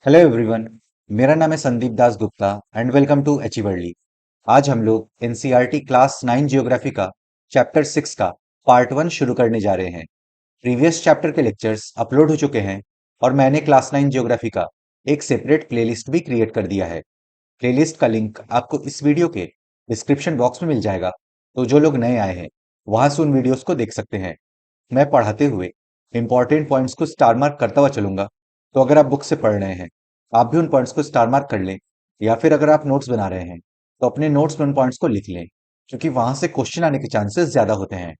Hello everyone. मेरा नाम है Sandeep Das Gupta and welcome to अचीवर्ली। आज हम लोग एनसीईआरटी क्लास 9 जियोग्राफी का चैप्टर 6 का पार्ट 1 शुरू करने जा रहे हैं। प्रीवियस चैप्टर के लेक्चर्स अपलोड हो चुके हैं और मैंने क्लास 9 जियोग्राफी का एक सेपरेट प्लेलिस्ट भी क्रिएट कर दिया है। प्लेलिस्ट का लिंक आपको इस वीडियो के डिस्क्रिप्शन बॉक्स में मिल जाएगा, तो जो लोग नए आए हैं वहां से उन वीडियोस को देख सकते हैं। मैं पढ़ाते हुए इंपॉर्टेंट पॉइंट्स को स्टार मार्क करता हुआ चलूंगा, तो अगर आप बुक से पढ़ रहे हैं आप भी उन पॉइंट्स को स्टार मार्क कर लें, या फिर अगर आप नोट्स बना रहे हैं तो अपने नोट्स में उन पॉइंट्स को लिख लें, क्योंकि वहां से क्वेश्चन आने के चांसेस ज्यादा होते हैं।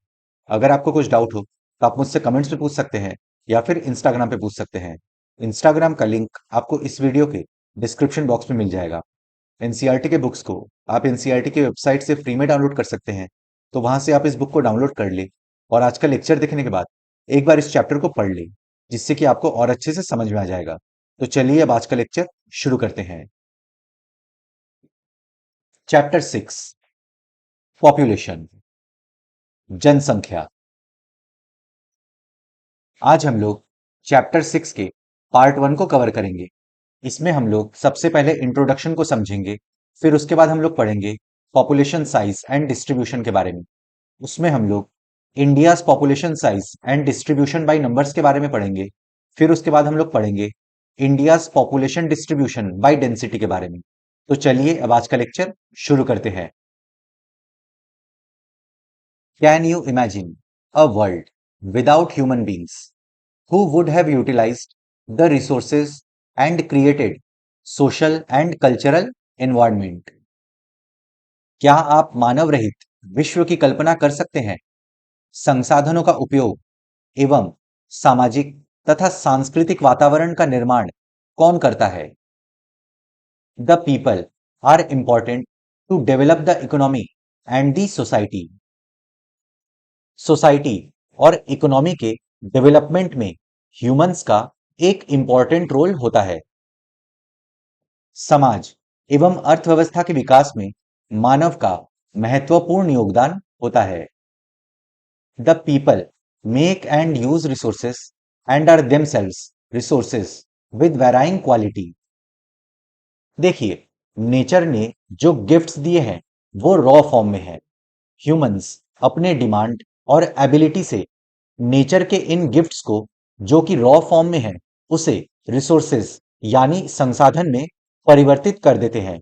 अगर आपको कुछ डाउट हो तो आप मुझसे कमेंट्स में पूछ सकते हैं या फिर इंस्टाग्राम पे पूछ सकते हैं। इंस्टाग्राम का लिंक आपको इस वीडियो के डिस्क्रिप्शन बॉक्स में मिल जाएगा। एनसीईआरटी के बुक्स को आप एनसीईआरटी की वेबसाइट से फ्री में डाउनलोड कर सकते हैं, तो वहां से आप इस बुक को डाउनलोड कर ले और आज का लेक्चर देखने के बाद एक बार इस चैप्टर को पढ़ ले, जिससे कि आपको और अच्छे से समझ में आ जाएगा। तो चलिए अब आज का लेक्चर शुरू करते हैं। चैप्टर 6, पॉपुलेशन, जनसंख्या। आज हम लोग चैप्टर 6 के पार्ट 1 को कवर करेंगे। इसमें हम लोग सबसे पहले इंट्रोडक्शन को समझेंगे, फिर उसके बाद हम लोग पढ़ेंगे पॉपुलेशन साइज एंड डिस्ट्रीब्यूशन के बारे में। उसमें हम लोग India's population size and distribution by numbers के बारे में पढ़ेंगे। फिर उसके बाद हम लोग पढ़ेंगे India's population distribution by density के बारे में। तो चलिए अब आज का लेक्चर शुरू करते हैं। Can you imagine a world without human beings who would have utilized the resources and created social and cultural environment? क्या आप मानव रहित विश्व की कल्पना कर सकते हैं? संसाधनों का उपयोग एवं सामाजिक तथा सांस्कृतिक वातावरण का निर्माण कौन करता है? The people are important to develop the economy and the society. Society और इकोनॉमी के डेवलपमेंट में ह्यूमंस का एक इंपॉर्टेंट रोल होता है। समाज एवं अर्थव्यवस्था के विकास में मानव का महत्वपूर्ण योगदान होता है। The people make and use resources and are themselves resources with varying quality. देखिए, नेचर ने जो गिफ्ट्स दिए हैं वो रॉ फॉर्म में है। ह्यूमंस अपने डिमांड और एबिलिटी से नेचर के इन गिफ्ट्स को, जो कि रॉ फॉर्म में है, उसे रिसोर्सेज यानी संसाधन में परिवर्तित कर देते हैं।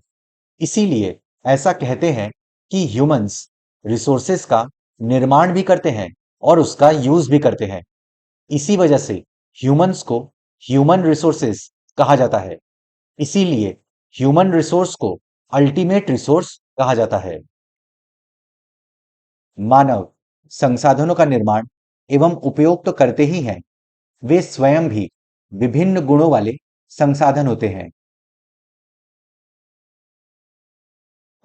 इसीलिए ऐसा कहते हैं कि ह्यूमंस रिसोर्सेज का निर्माण भी करते हैं और उसका यूज भी करते हैं। इसी वजह से ह्यूमंस को ह्यूमन रिसोर्सेज कहा जाता है। इसीलिए ह्यूमन रिसोर्स को अल्टीमेट रिसोर्स कहा जाता है। मानव संसाधनों का निर्माण एवं उपयोग तो करते ही हैं, वे स्वयं भी विभिन्न गुणों वाले संसाधन होते हैं।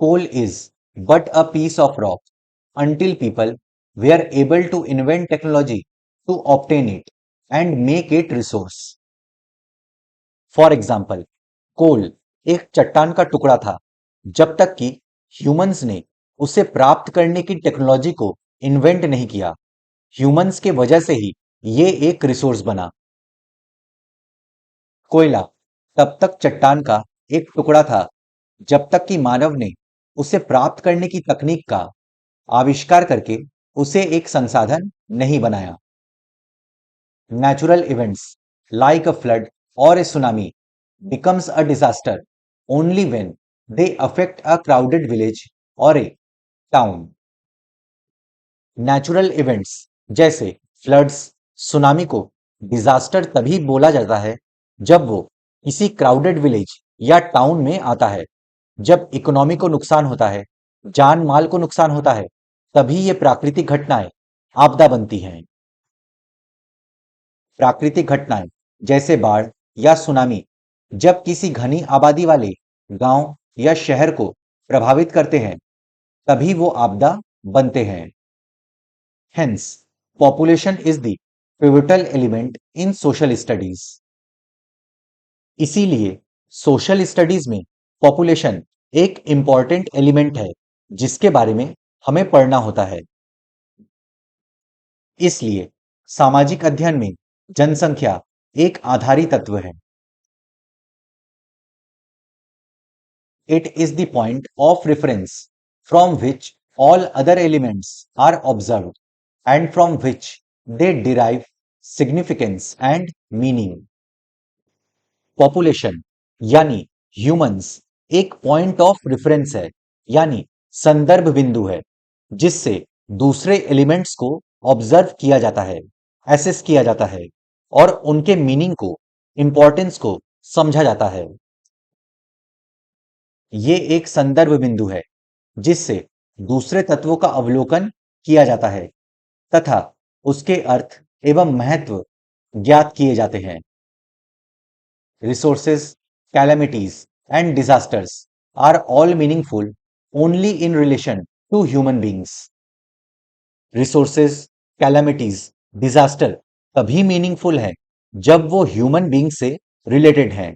Coal is but a piece of rock until people were able to invent technology to obtain it and make it resource. For example, कोल एक चट्टान का टुकड़ा था जब तक कि ह्यूमंस ने उसे प्राप्त करने की टेक्नोलॉजी को इन्वेंट नहीं किया। ह्यूमंस के वजह से ही ये एक रिसोर्स बना। कोयला तब तक चट्टान का एक टुकड़ा था जब तक कि मानव ने उसे प्राप्त करने की तकनीक का आविष्कार करके उसे एक संसाधन नहीं बनाया। Natural events like a flood or a tsunami becomes a disaster only when they affect a crowded village or a town. Natural events जैसे फ्लड्स, सुनामी को डिजास्टर तभी बोला जाता है जब वो किसी क्राउडेड विलेज या टाउन में आता है। जब इकोनॉमी को नुकसान होता है, जान माल को नुकसान होता है, तभी ये प्राकृतिक घटनाएं आपदा बनती हैं। प्राकृतिक घटनाएं जैसे बाढ़ या सुनामी जब किसी घनी आबादी वाले गांव या शहर को प्रभावित करते हैं, तभी वो आपदा बनते हैं। Hence population is the pivotal element in social studies. इसीलिए सोशल स्टडीज में पॉपुलेशन एक इंपॉर्टेंट एलिमेंट है जिसके बारे में हमें पढ़ना होता है। इसलिए सामाजिक अध्ययन में जनसंख्या एक आधारी तत्व है। It is the point of reference from which all other elements are observed and from which they derive significance and meaning. Population यानी ह्यूमंस एक पॉइंट ऑफ रेफरेंस है, यानी संदर्भ बिंदु है जिससे दूसरे एलिमेंट्स को ऑब्जर्व किया जाता है, एसेस किया जाता है और उनके मीनिंग को, इंपॉर्टेंस को समझा जाता है। ये एक संदर्भ बिंदु है जिससे दूसरे तत्वों का अवलोकन किया जाता है तथा उसके अर्थ एवं महत्व ज्ञात किए जाते हैं। Resources, calamities, and disasters are all meaningful only in relation to human beings. Resources, calamities, disaster तभी मीनिंगफुल है जब वो ह्यूमन बीइंग से रिलेटेड हैं।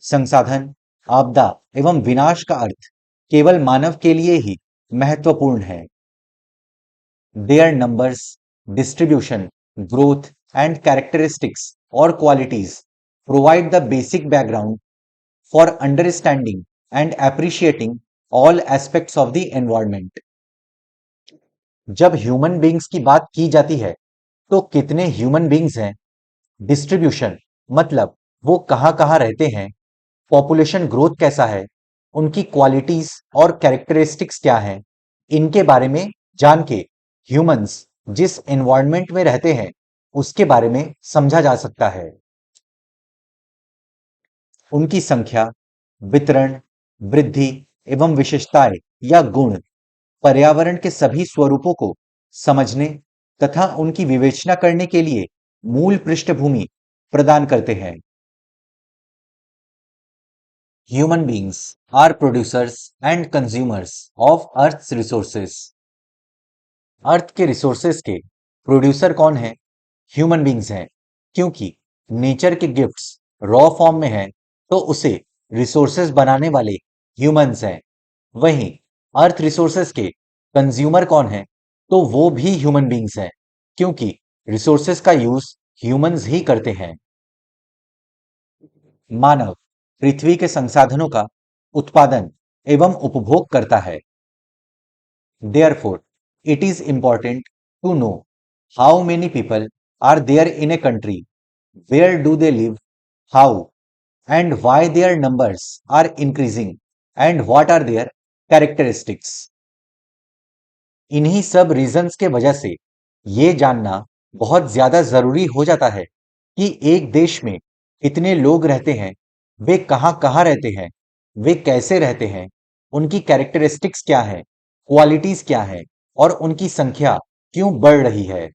संसाधन, आपदा एवं विनाश का अर्थ केवल मानव के लिए ही महत्वपूर्ण है। Their numbers, distribution, growth, and characteristics or qualities provide the basic background for understanding and appreciating all aspects of the environment. जब ह्यूमन बीइंग्स की बात की जाती है तो कितने ह्यूमन बीइंग्स हैं, डिस्ट्रीब्यूशन मतलब वो कहाँ रहते हैं, पॉपुलेशन ग्रोथ कैसा है, उनकी क्वालिटीज और कैरेक्टरिस्टिक्स क्या हैं, इनके बारे में जान के ह्यूमंस जिस एनवायरनमेंट में रहते हैं उसके बारे में समझा जा सकता है। उनकी संख्या, वितरण, वृद्धि एवं विशेषताएं या गुण पर्यावरण के सभी स्वरूपों को समझने तथा उनकी विवेचना करने के लिए मूल पृष्ठभूमि प्रदान करते हैं। Human beings are producers and consumers of earth's resources. Earth के रिसोर्सेस के प्रोड्यूसर कौन है? ह्यूमन बीइंग्स हैं, क्योंकि नेचर के गिफ्ट्स रॉ फॉर्म में हैं तो उसे रिसोर्सेस बनाने वाले ह्यूमंस हैं। वहीं अर्थ रिसोर्सेस के कंज्यूमर कौन है? तो वो भी ह्यूमन बीइंग्स हैं, क्योंकि रिसोर्सेस का यूज ह्यूमंस ही करते हैं। मानव पृथ्वी के संसाधनों का उत्पादन एवं उपभोग करता है। Therefore, it is important to know how many people are there in a country, where do they live, how and why their numbers are increasing and what are their characteristics. इन्हीं सब रीजंस के वजह से ये जानना बहुत ज्यादा जरूरी हो जाता है कि एक देश में कितने लोग रहते हैं, वे कहाँ रहते हैं, वे कैसे रहते हैं, उनकी कैरेक्टरिस्टिक्स क्या है, क्वालिटीज क्या है और उनकी संख्या क्यों बढ़ रही है।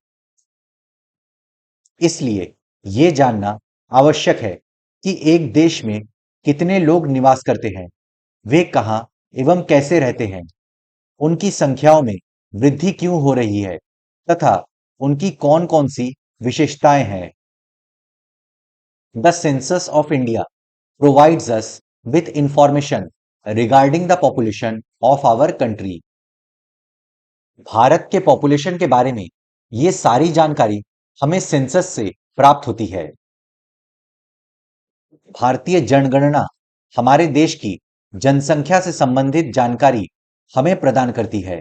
इसलिए ये जानना आवश्यक है कि एक देश में कितने लोग निवास करते हैं, वे कहाँ एवं कैसे रहते हैं, उनकी संख्याओं में वृद्धि क्यों हो रही है तथा उनकी कौन कौन सी विशेषताएं हैं। The census of India provides us with information regarding the population of our country. Bharat के पॉपुलेशन के बारे में ये सारी जानकारी हमें सेंसस से प्राप्त होती है। भारतीय जनगणना हमारे देश की जनसंख्या से संबंधित जानकारी हमें प्रदान करती है।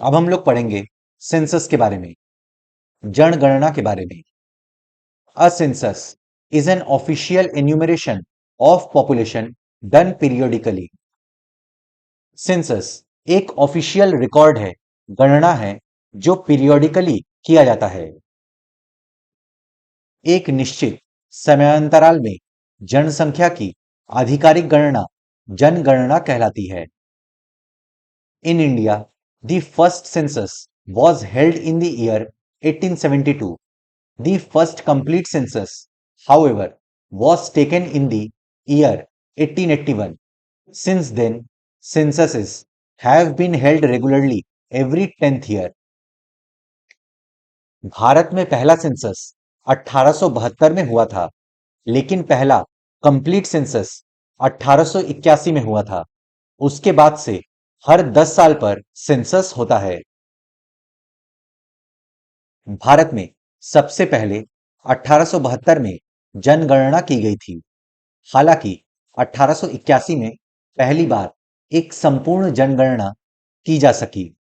अब हम लोग पढ़ेंगे सेंसस के बारे में, जनगणना के बारे में। A census is an official enumeration of population done periodically. Census एक ऑफिशियल रिकॉर्ड है, गणना है जो पीरियोडिकली किया जाता है। एक निश्चित समयांतराल में जनसंख्या की आधिकारिक गणना जनगणना कहलाती है। In India the first census was held in the year 1872. The first complete census, however, was taken in the year 1881. Since then, censuses have been held regularly every 10th year. Bharat में पहला सेंसस 1872 में हुआ था, लेकिन पहला complete census 1881 में हुआ था। उसके बाद से हर 10 साल पर सेंसस होता है। भारत में सबसे पहले 1872 में जनगणना की गई थी। हालांकि 1881 में पहली बार एक संपूर्ण जनगणना की जा सकी।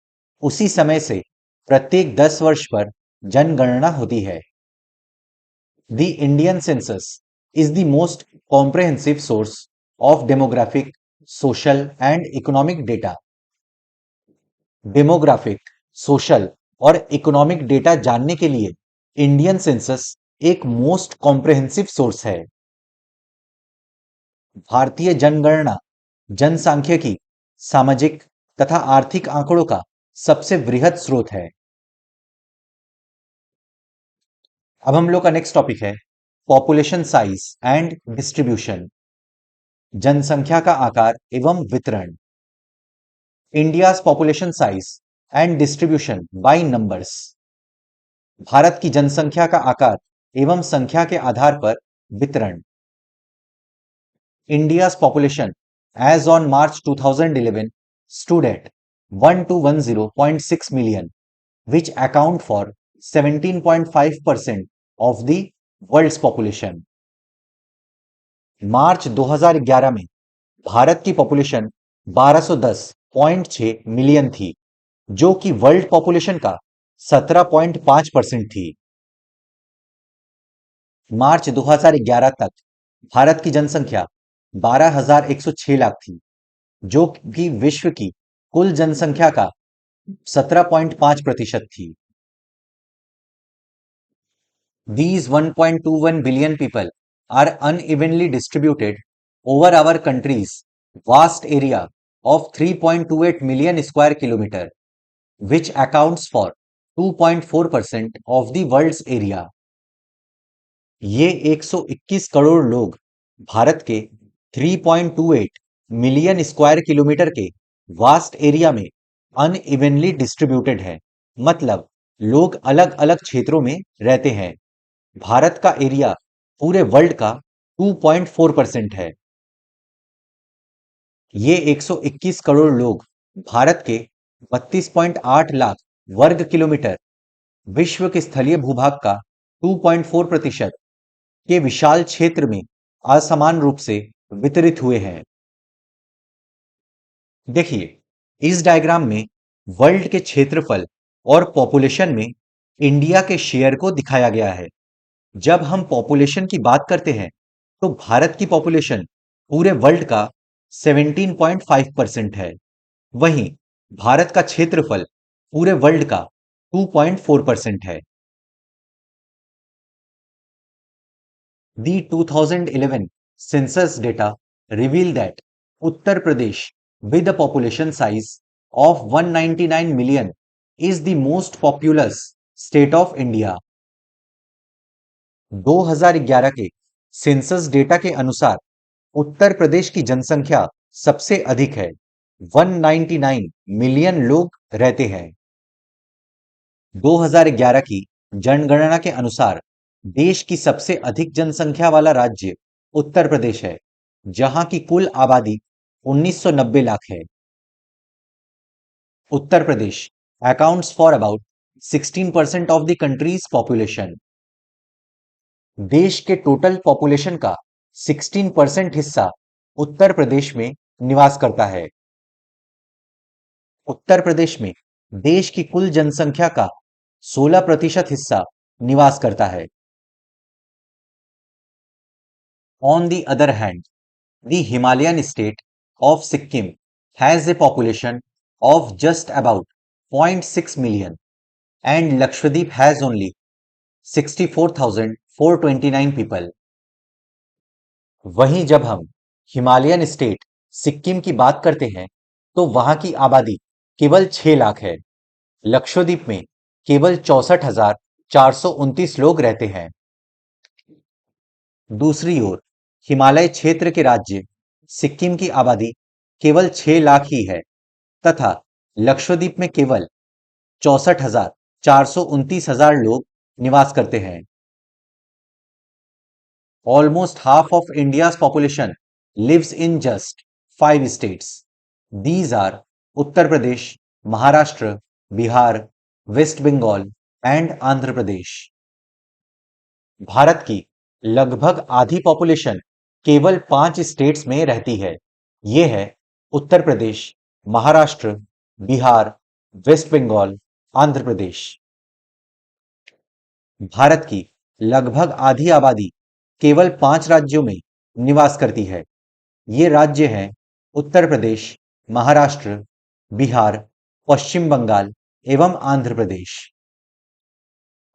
उसी समय से प्रत्येक 10 वर्ष पर जनगणना होती है। The Indian census is the most comprehensive source of demographic, social and economic data. Demographic, social और इकोनॉमिक डेटा जानने के लिए इंडियन सेंसस एक मोस्ट कॉम्प्रिहेंसिव सोर्स है। भारतीय जनगणना जनसांख्यिकी, सामाजिक तथा आर्थिक आंकड़ों का सबसे वृहद स्रोत है। अब हम लोग का नेक्स्ट टॉपिक है पॉपुलेशन साइज एंड डिस्ट्रीब्यूशन, जनसंख्या का आकार एवं वितरण। India's population size and distribution by numbers, Bharat की जनसंख्या का आकार एवं संख्या के आधार पर वितरण। India's population as on March 2011 stood at 1210.6 million, which account for 17.5% of the world's population. मार्च 2011 में भारत की पॉपुलेशन 1210.6 मिलियन थी, जो कि वर्ल्ड पॉपुलेशन का 17.5% थी। मार्च 2011 तक भारत की जनसंख्या 12,106 लाख थी, जो कि विश्व की कुल जनसंख्या का 17.5% थी। These 1.21 billion people are unevenly distributed over our country's vast area of 3.28 million square kilometer, which accounts for 2.4% of the world's area. ये 121 करोड़ लोग भारत के 3.28 मिलियन स्क्वायर किलोमीटर के वास्ट एरिया में अनइवनली डिस्ट्रीब्यूटेड है, मतलब लोग अलग अलग क्षेत्रों में रहते हैं। भारत का एरिया पूरे वर्ल्ड का 2.4% है। ये 121 करोड़ लोग भारत के 32.8 लाख वर्ग किलोमीटर विश्व के स्थलीय भूभाग का 2.4% के विशाल क्षेत्र में असमान रूप से वितरित हुए हैं। देखिए, इस डायग्राम में वर्ल्ड के क्षेत्रफल और पॉपुलेशन में इंडिया के शेयर को दिखाया गया है। जब हम पॉपुलेशन की बात करते हैं तो भारत की पॉपुलेशन पूरे वर्ल्ड का 17.5% है। वहीं भारत का क्षेत्रफल पूरे वर्ल्ड का 2.4% है। The 2011 census data reveal that Uttar Pradesh, with a population size of 199 million, is the most populous state of India. 2011 के सेंसस डेटा के अनुसार उत्तर प्रदेश की जनसंख्या सबसे अधिक है, 199 मिलियन लोग रहते हैं। 2011 की जनगणना के अनुसार देश की सबसे अधिक जनसंख्या वाला राज्य उत्तर प्रदेश है, जहां की कुल आबादी 1990 लाख है। Uttar Pradesh accounts for about 16% of the country's population. देश के टोटल पॉपुलेशन का 16% हिस्सा उत्तर प्रदेश में निवास करता है। उत्तर प्रदेश में देश की कुल जनसंख्या का 16% हिस्सा निवास करता है। On the other hand, the Himalayan state of Sikkim has a population of just about 0.6 million and Lakshadweep has only 64,429 people. वहीं जब हम हिमालयन स्टेट सिक्किम की बात करते हैं तो वहां की आबादी केवल 6 लाख है। लक्षद्वीप में केवल 64,429 लोग रहते हैं। दूसरी ओर हिमालय क्षेत्र के राज्य सिक्किम की आबादी केवल 6 लाख ही है तथा लक्षद्वीप में केवल 64,429 लोग निवास करते हैं। Almost half of India's population lives in just 5 states. These are Uttar Pradesh, Maharashtra, Bihar, West Bengal and Andhra Pradesh. Bharat की लगभग आधी पॉपुलेशन केवल 5 स्टेट्स में रहती है। ये है उत्तर प्रदेश, महाराष्ट्र, बिहार, वेस्ट बंगाल, आंध्र प्रदेश। भारत की लगभग आधी आबादी केवल 5 राज्यों में निवास करती है। ये राज्य हैं उत्तर प्रदेश, महाराष्ट्र, बिहार, पश्चिम बंगाल एवं Andhra Pradesh.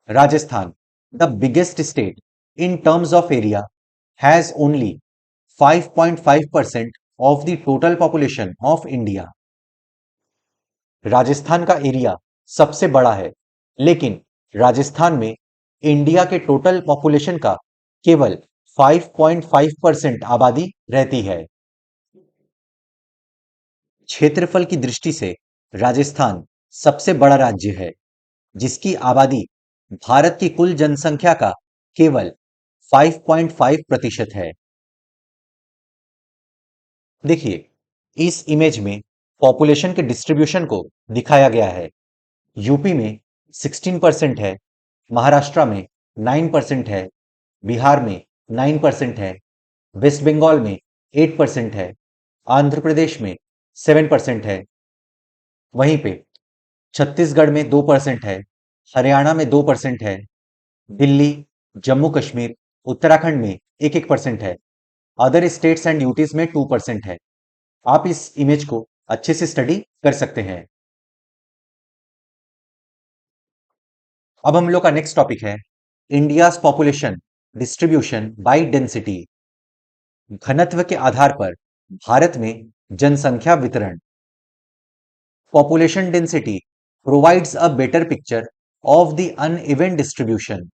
Rajasthan, the biggest state in terms of area, has only 5.5% of the total population of India. Rajasthan का एरिया सबसे बड़ा है, लेकिन राजस्थान में इंडिया के टोटल पॉपुलेशन का केवल 5.5% आबादी रहती है। क्षेत्रफल की दृष्टि से राजस्थान सबसे बड़ा राज्य है, जिसकी आबादी भारत की कुल जनसंख्या का केवल 5.5% है। देखिए, इस इमेज में पॉपुलेशन के डिस्ट्रीब्यूशन को दिखाया गया है। यूपी में 16% है, महाराष्ट्र में 9% है, बिहार में 9% है, वेस्ट बंगाल में 8% है, आंध्र प्रदेश में 7% है, वहीं पे छत्तीसगढ़ में 2% है, हरियाणा में 2% है, दिल्ली, जम्मू कश्मीर, उत्तराखंड में 1-1% है, अदर स्टेट्स एंड यूटीज में 2% है। आप इस इमेज को अच्छे से स्टडी कर सकते हैं। अब हम लोग का नेक्स्ट टॉपिक है India's population distribution by density. घनत्व के आधार पर भारत में जनसंख्या वितरण। Population density provides a better picture of the uneven distribution.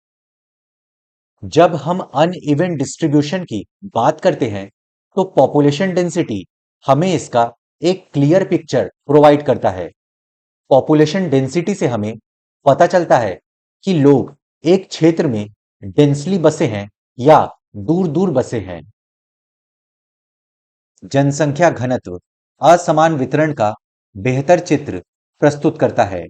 जब हम अनइवन डिस्ट्रीब्यूशन की बात करते हैं तो पॉपुलेशन डेंसिटी हमें इसका एक क्लियर पिक्चर प्रोवाइड करता है। पॉपुलेशन डेंसिटी से हमें पता चलता है कि लोग एक क्षेत्र में डेंसली बसे हैं या दूर दूर बसे हैं। जनसंख्या घनत्व असमान वितरण का बेहतर चित्र प्रस्तुत करता है।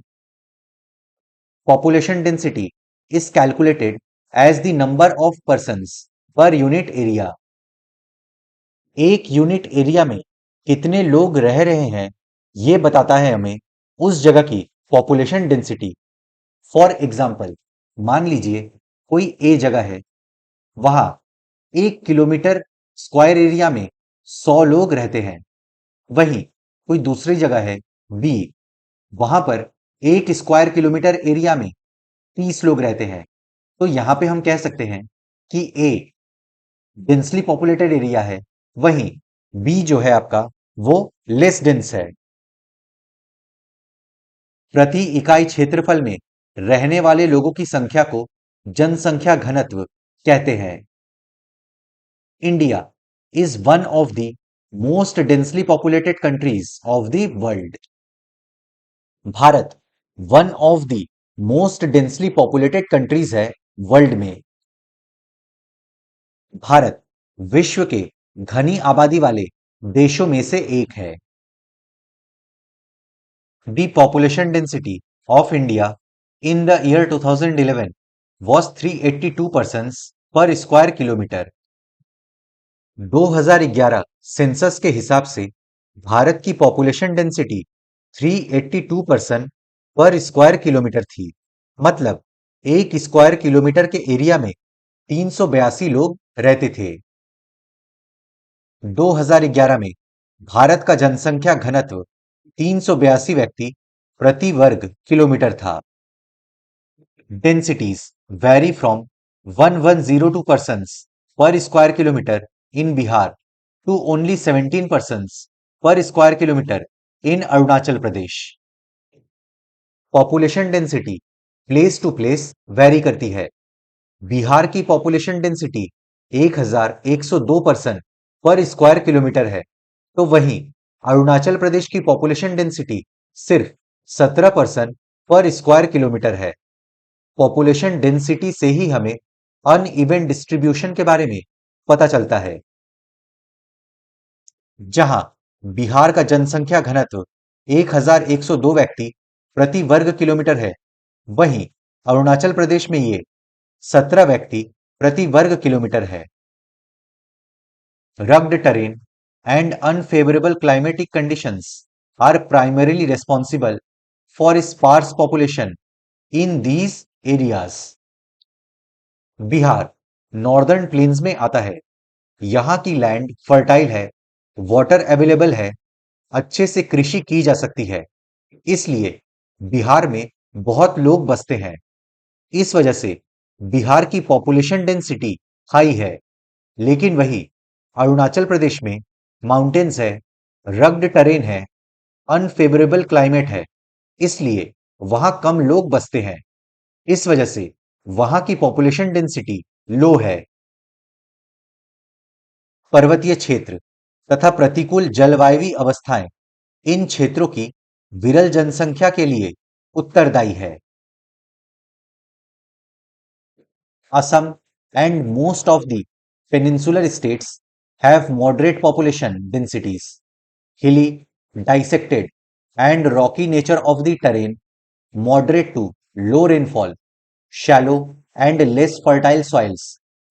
Population density is calculated as the number of persons per unit area. एक यूनिट एरिया में कितने लोग रह रहे हैं ये बताता है हमें उस जगह की पॉपुलेशन डेंसिटी। फॉर एग्जाम्पल, मान लीजिए कोई ए जगह है, वहां 1 किलोमीटर स्क्वायर एरिया में 100 लोग रहते हैं। वहीं कोई दूसरी जगह है बी, वहां पर 1 स्क्वायर किलोमीटर एरिया में 30 लोग रहते हैं। तो यहां पे हम कह सकते हैं कि ए डेंसली पॉपुलेटेड एरिया है, वहीं बी जो है आपका वो लेस डेंस है। प्रति इकाई क्षेत्रफल में रहने वाले लोगों की संख्या को जनसंख्या घनत्व कहते हैं। India is one of the most densely populated countries of the world. Bharat one of the most densely populated countries है वर्ल्ड में। भारत विश्व के घनी आबादी वाले देशों में से एक है। The population density of India in the year 2011 was 382 persons per square kilometer. 2011 census के हिसाब से भारत की population density 382 person per square kilometre थी। मतलब 1 स्क्वायर किलोमीटर के एरिया में 382 लोग रहते थे। 2011 में भारत का जनसंख्या घनत्व 382 व्यक्ति प्रति वर्ग किलोमीटर था। Densities vary from 1102 persons per square kilometre in Bihar to only 17 persons per square kilometre in Arunachal Pradesh. Population density place to place vary करती है। बिहार की population density 1102 person per square kilometre है, तो वहीं अरुणाचल प्रदेश की पॉपुलेशन डेंसिटी सिर्फ 17 पर्सन पर स्क्वायर किलोमीटर है। Population density से ही हमें अनइवन डिस्ट्रीब्यूशन के बारे में पता चलता है। जहां बिहार का जनसंख्या घनत्व 1102 व्यक्ति प्रति वर्ग किलोमीटर है, वहीं अरुणाचल प्रदेश में ये 17 व्यक्ति प्रति वर्ग किलोमीटर है। Rugged terrain and unfavorable climatic conditions are primarily responsible for sparse population in these areas. Bihar northern plains में आता है। यहाँ की लैंड फर्टाइल है, वाटर अवेलेबल है, अच्छे से कृषि की जा सकती है। इसलिए बिहार में बहुत लोग बसते हैं। इस वजह से बिहार की पॉपुलेशन डेंसिटी हाई है। लेकिन वही अरुणाचल प्रदेश में माउंटेन्स है, रग्ड टेरेन है, अनफेवरेबल क्लाइमेट है, इसलिए वहां कम लोग बसते हैं। इस वजह से वहां की पॉपुलेशन डेंसिटी लो है। पर्वतीय क्षेत्र तथा प्रतिकूल जलवायवी अवस्थाएं इन क्षेत्रों की विरल जनसंख्या के लिए उत्तरदायी है। Assam and most of the peninsular states have moderate population densities. Hilly, dissected, and rocky nature of the terrain, moderate to low rainfall, shallow and less fertile soils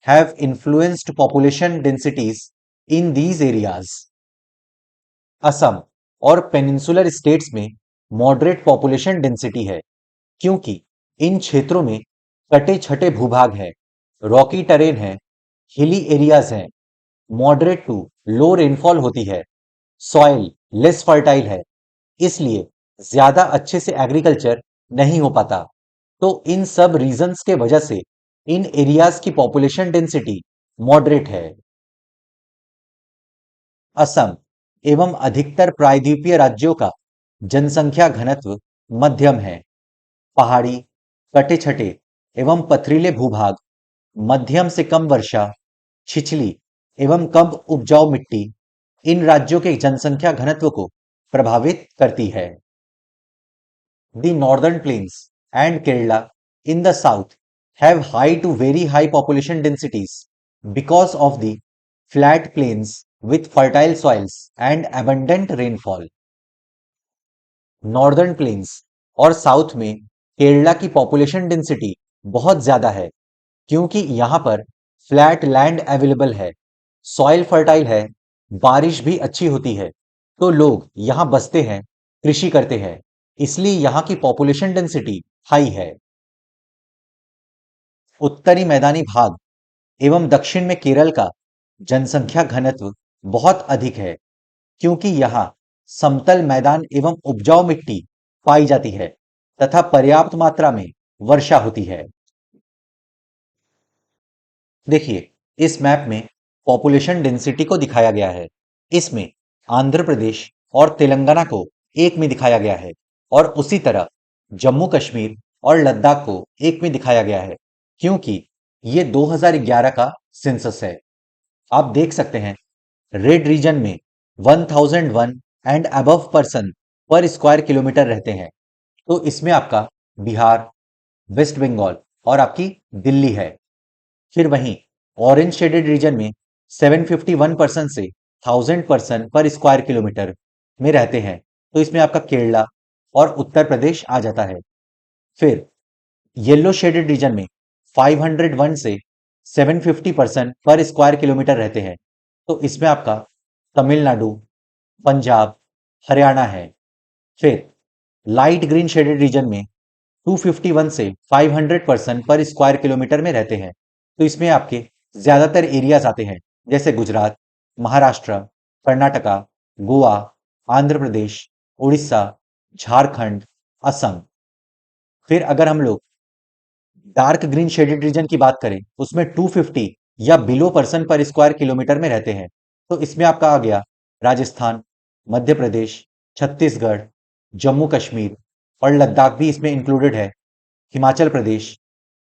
have influenced population densities in these areas. Assam और peninsular states में moderate population density है क्योंकि इन क्षेत्रों में कटे छटे भूभाग है, रॉकी टेरेन है, हिली एरियाज हैं, मॉडरेट टू लो रेनफॉल होती है, सॉइल लेस फर्टाइल है, इसलिए ज्यादा अच्छे से एग्रीकल्चर नहीं हो पाता। तो इन सब रीजंस के वजह से इन एरियाज की पॉपुलेशन डेंसिटी मॉडरेट है। असम एवं अधिकतर प्रायद्वीपीय राज्यों का जनसंख्या घनत्व मध्यम है। पहाड़ी, कटे छटे एवं पथरीले भूभाग, मध्यम से कम वर्षा, छिछली एवं कम उपजाऊ मिट्टी इन राज्यों के जनसंख्या घनत्व को प्रभावित करती है। The northern plains and Kerala in the south have high to very high population densities because of the flat plains with fertile soils and abundant rainfall. Northern plains और साउथ में केरला की पॉपुलेशन डेंसिटी बहुत ज्यादा है क्योंकि यहां पर flat land available है, सॉइल फर्टाइल है, बारिश भी अच्छी होती है, तो लोग यहां बसते हैं, कृषि करते हैं, इसलिए यहां की पॉपुलेशन डेंसिटी हाई है। उत्तरी मैदानी भाग एवं दक्षिण में केरल का जनसंख्या घनत्व बहुत अधिक है क्योंकि यहाँ समतल मैदान एवं उपजाऊ मिट्टी पाई जाती है तथा पर्याप्त मात्रा में वर्षा होती है। देखिए इस मैप में पॉपुलेशन डेंसिटी को दिखाया गया है। इसमें आंध्र प्रदेश और तेलंगाना को एक में दिखाया गया है और उसी तरह जम्मू कश्मीर और लद्दाख को एक में दिखाया गया है क्योंकि ये 2011 का सेंसस है। आप देख सकते हैं रेड रीजन में 1001 and above person per square kilometre रहते हैं, तो इसमें आपका बिहार, वेस्ट बंगाल और आपकी दिल्ली है। फिर वहीं ऑरेंज शेडेड रीजन में 751 पर्सन से 1000 पर्सन पर स्क्वायर किलोमीटर में रहते हैं, तो इसमें आपका केरला और उत्तर प्रदेश आ जाता है। फिर येलो शेडेड रीजन में 501 से 750 पर्सन पर स्क्वायर किलोमीटर रहते हैं, तो इसमें आपका तमिलनाडु, पंजाब, हरियाणा है। फिर लाइट ग्रीन शेडेड रीजन में 251 से 500 पर्सन पर स्क्वायर किलोमीटर में रहते हैं, तो इसमें आपके ज्यादातर एरियाज आते हैं जैसे गुजरात, महाराष्ट्र, कर्नाटका, गोवा, आंध्र प्रदेश, उड़ीसा, झारखंड, असम। फिर अगर हम लोग डार्क ग्रीन शेडेड रीजन की बात करें उसमें 250 या below person per square kilometre में रहते हैं, तो इसमें आपका आ गया राजस्थान, मध्य प्रदेश, छत्तीसगढ़, जम्मू कश्मीर और लद्दाख भी इसमें इंक्लूडेड है, हिमाचल प्रदेश,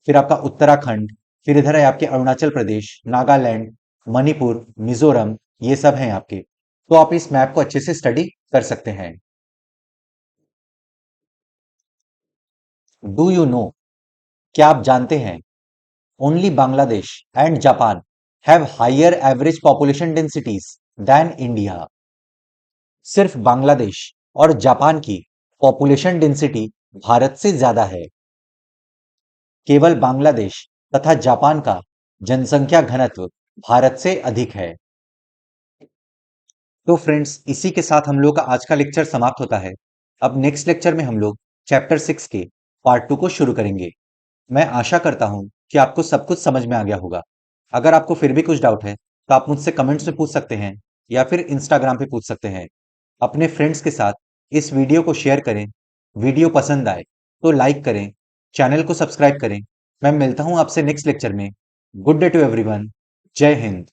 फिर आपका उत्तराखंड, फिर इधर है आपके अरुणाचल प्रदेश, नागालैंड, मणिपुर, मिजोरम, ये सब हैं आपके। तो आप इस मैप को अच्छे से स्टडी कर सकते हैं। डू यू नो, क्या आप जानते हैं only Bangladesh and Japan have higher average population densities than India. सिर्फ बांग्लादेश और जापान की पॉपुलेशन डेंसिटी भारत से ज्यादा है। केवल बांग्लादेश तथा जापान का जनसंख्या घनत्व भारत से अधिक है। तो फ्रेंड्स, इसी के साथ हम लोग का आज का लेक्चर समाप्त होता है। अब नेक्स्ट लेक्चर में हम लोग चैप्टर 6 के पार्ट 2 को शुरू करेंगे। मैं आशा करता हूं कि आपको सब कुछ समझ में आ गया होगा। अगर आपको फिर भी कुछ डाउट है तो आप मुझसे कमेंट्स में पूछ सकते हैं या फिर इंस्टाग्राम पे पूछ सकते हैं। अपने फ्रेंड्स के साथ इस वीडियो को शेयर करें। वीडियो पसंद आए तो लाइक करें, चैनल को सब्सक्राइब करें। मैं मिलता हूं आपसे नेक्स्ट लेक्चर में। Good day to everyone. जय हिंद।